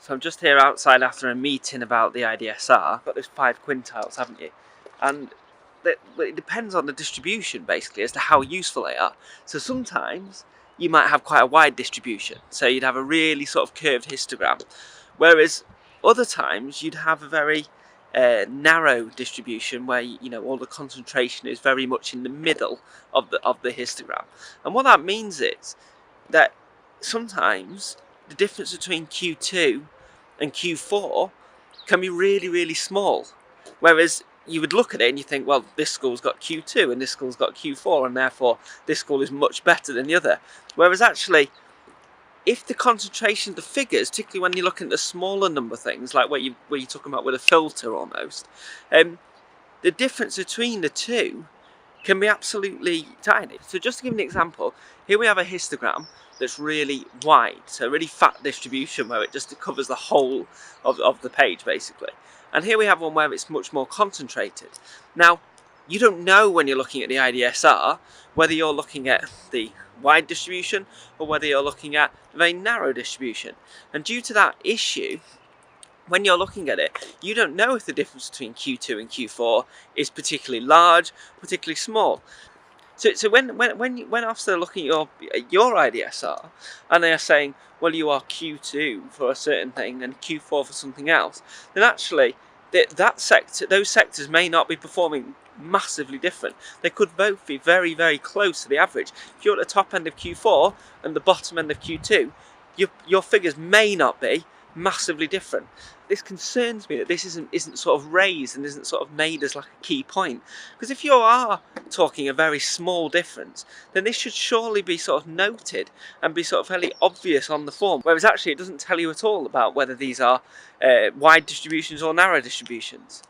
So I'm just here outside after a meeting about the IDSR. You've got those 5 quintiles, haven't you? And it depends on the distribution basically as to how useful they are. So sometimes you might have quite a wide distribution, so you'd have a really sort of curved histogram, whereas other times you'd have a very narrow distribution where all the concentration is very much in the middle of the histogram. And what that means is that sometimes the difference between Q2 and Q4 can be really, really small. Whereas you would look at it and you think, well, this school's got Q2 and this school's got Q4, and therefore this school is much better than the other. Whereas actually, if the concentration of the figures, particularly when you're looking at the smaller number things, like where you're talking about with a filter almost, the difference between the two can be absolutely tiny. So just to give an example, here we have a histogram that's really wide, so a really fat distribution where it just covers the whole of the page basically. And here we have one where it's much more concentrated. Now, you don't know when you're looking at the IDSR whether you're looking at the wide distribution or whether you're looking at the very narrow distribution. And due to that issue, when you're looking at it, you don't know if the difference between Q2 and Q4 is particularly large, particularly small. So when officers are looking at your IDSR and they are saying, well, you are Q2 for a certain thing and Q4 for something else, then actually those sectors may not be performing massively different. They could both be very, very close to the average. If you're at the top end of Q4 and the bottom end of Q2, your figures may not be massively different. This concerns me that this isn't sort of raised and isn't sort of made as like a key point, because if you are talking a very small difference, then this should surely be sort of noted and be sort of fairly obvious on the form, whereas actually it doesn't tell you at all about whether these are wide distributions or narrow distributions.